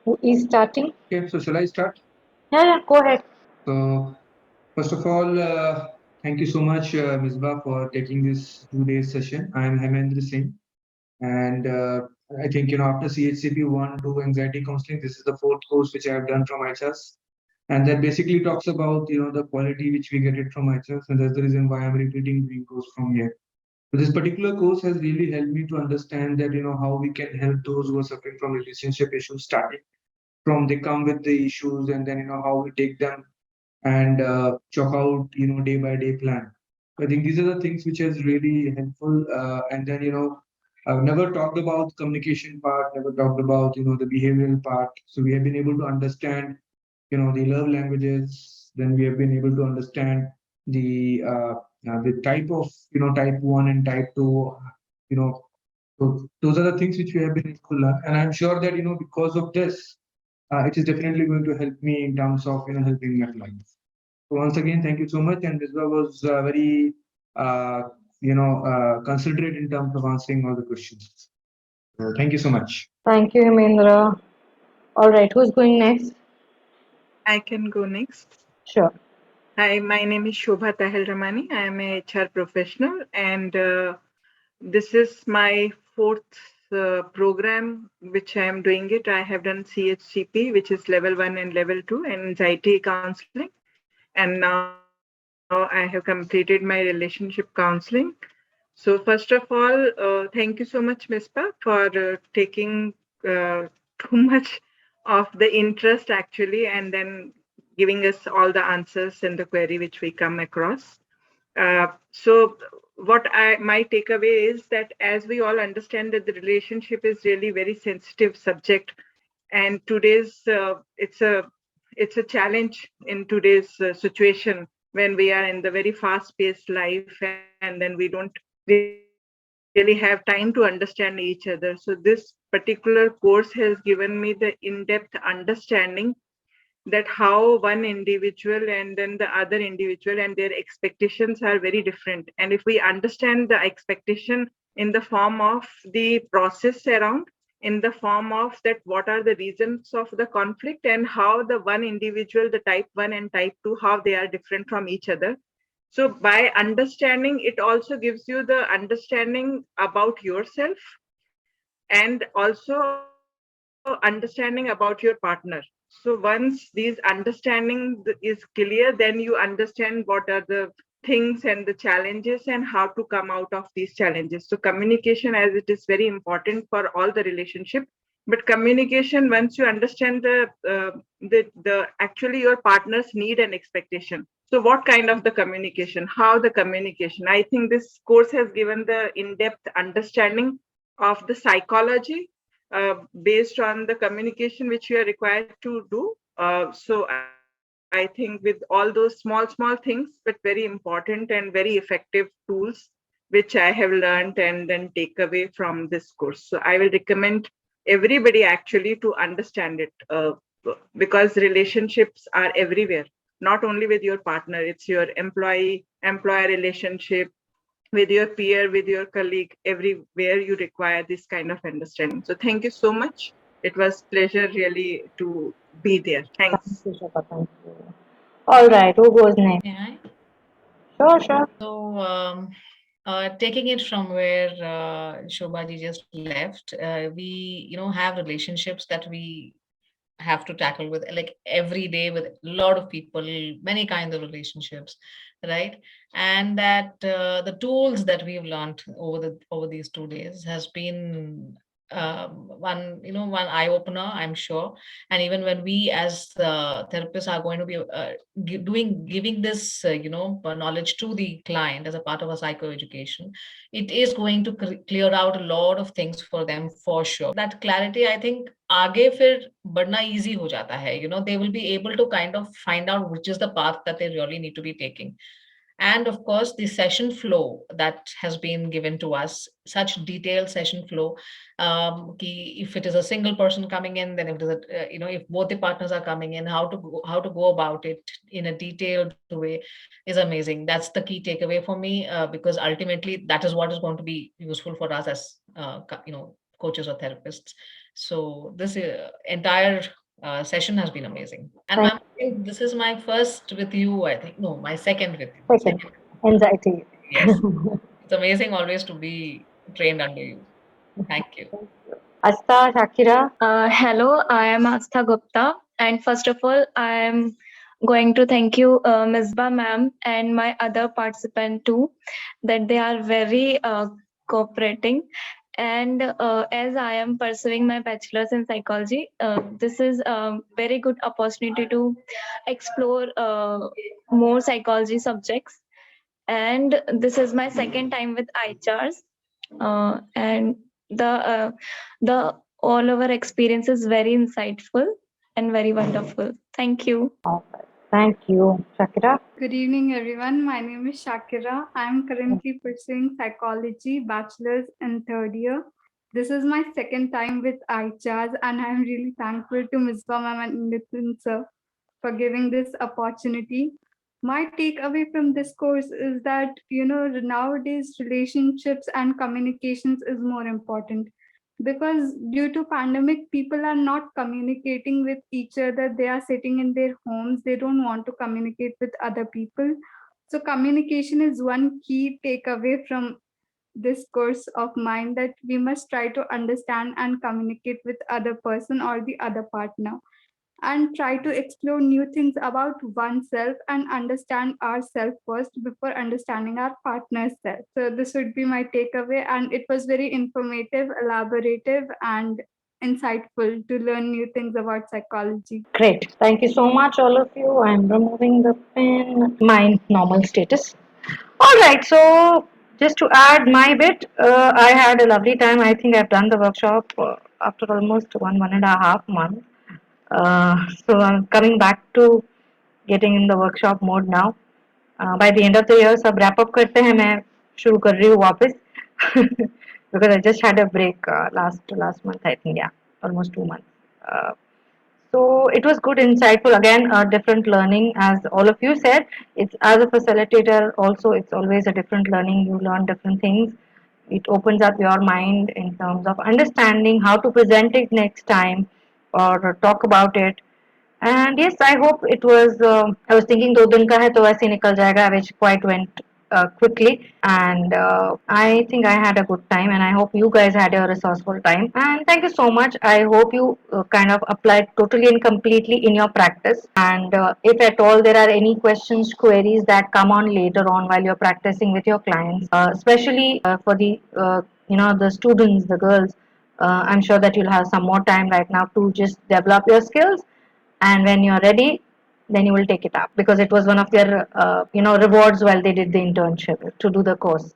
Who is starting? Okay, so shall I start? Yeah, go ahead. So, first of all, thank you so much, Misbah, for taking this 2 day session. I am Hemendra Singh, and I think after CHCP 1 to anxiety counseling, this is the fourth course which I have done from ICHARS, and that basically talks about the quality which we get it from ICHARS, and that's the reason why I'm repeating doing course from here. So this particular course has really helped me to understand that how we can help those who are suffering from relationship issues, starting from they come with the issues, and then how we take them and chalk out day by day plan. I think these are the things which is really helpful. And then I've never talked about communication part, never talked about the behavioral part. So we have been able to understand the love languages. Then we have been able to understand the type of type 1 and type 2. You know, so those are the things which we have been able to learn, and I'm sure that because of this, it is definitely going to help me in terms of helping my clients. So once again, thank you so much. And Viswa was very, considerate in terms of answering all the questions. So thank you so much. Thank you, Hemendra. All right, who's going next? I can go next. Sure. Hi, my name is Shobha Tahil Ramani. I am a HR professional, and this is my fourth program which I am doing it. I have done CHCP, which is level 1 and level 2, and anxiety counseling, and now I have completed my relationship counseling. So first of all, thank you so much, Mispa, for taking too much of the interest actually, and then giving us all the answers in the query which we come across. So what my takeaway is that as we all understand that the relationship is really very sensitive subject, and today's it's a challenge in today's situation when we are in the very fast-paced life, and then we don't really have time to understand each other. So this particular course has given me the in-depth understanding that how one individual and then the other individual and their expectations are very different. And if we understand the expectation in the form of the process around, in the form of that what are the reasons of the conflict, and how the one individual, the type 1 and type 2, how they are different from each other. So by understanding, it also gives you the understanding about yourself, and also understanding about your partner. So once these understanding is clear, then you understand what are the things and the challenges and how to come out of these challenges. So communication, as it is very important for all the relationship, but communication, once you understand the actually your partner's need and expectation. So what kind of the communication, how the communication, I think this course has given the in-depth understanding of the psychology based on the communication which you are required to do. So I think with all those small things, but very important and very effective tools, which I have learned and then take away from this course. So I will recommend everybody actually to understand it, because relationships are everywhere, not only with your partner, it's your employer relationship, with your peer, with your colleague, everywhere you require this kind of understanding. So thank you so much. It was pleasure really to be there. Thanks. Thank you, Shobha. Thank you. All right, who goes next? Yeah. Sure. So, taking it from where Shobha ji just left, we have relationships that we have to tackle with like every day with a lot of people, many kinds of relationships, right? And that the tools that we've learned over these 2 days has been one eye opener, I'm sure. And even when we as therapists are going to be giving this knowledge to the client as a part of a psychoeducation, it is going to clear out a lot of things for them for sure. That clarity, I think, आगे फिर बढ़ना easy हो जाता है. They will be able to kind of find out which is the path that they really need to be taking. And of course, the session flow that has been given to us, such detailed session flow. If it is a single person coming in, then if it is if both the partners are coming in, how to go about it in a detailed way is amazing. That's the key takeaway for me, because ultimately that is what is going to be useful for us as coaches or therapists. So this entire session has been amazing. And Thank ma'am, I think this is my first with you. I think no, my second with you. Second, anxiety. Yes, it's amazing always to be trained under you. Thank you. Asta, Shakira. Hello, I am Astha Gupta, and first of all, I am going to thank you, Misbah ma'am, and my other participant too, that they are very cooperating. And as I am pursuing my bachelor's in psychology, this is a very good opportunity to explore more psychology subjects. And this is my second time with ICHARS, and the all our experience is very insightful and very wonderful. Thank you. Thank you, Shakira. Good evening, everyone. My name is Shakira. I am currently pursuing psychology, bachelor's in third year. This is my second time with ICHARS, and I am really thankful to Ms. Ma'am and Nitin sir for giving this opportunity. My takeaway from this course is that, nowadays relationships and communications is more important, because due to pandemic people are not communicating with each other. They are sitting in their homes, they don't want to communicate with other people. So communication is one key takeaway from this course of mine, that we must try to understand and communicate with other person or the other partner, and try to explore new things about oneself and understand ourselves first before understanding our partner's self. So this would be my takeaway, and it was very informative, elaborative, and insightful to learn new things about psychology. Great. Thank you so much, all of you. I'm removing the pin. My normal status. All right. So just to add my bit, I had a lovely time. I think I've done the workshop after almost 1.5 months. So I'm coming back to getting in the workshop mode now. By the end of the year सब wrap up करते हैं मैं शुरू कर रही हूँ वापस because I just had a break last month I think, yeah, almost 2 months. So it was good, insightful. Again, different learning, as all of you said. It's as a facilitator. Also, it's always a different learning. You learn different things. It opens up your mind in terms of understanding how to present it next time, or talk about it. And yes, I hope it was. I was thinking दो दिन का है तो वैसे ही निकल जाएगा, which quite went quickly. And I think I had a good time, and I hope you guys had a resourceful time. And thank you so much. I hope you kind of applied totally and completely in your practice. And if at all there are any questions, queries that come on later on while you're practicing with your clients, especially for the the students, the girls. I'm sure that you'll have some more time right now to just develop your skills, and when you're ready, then you will take it up, because it was one of their rewards while they did the internship to do the course.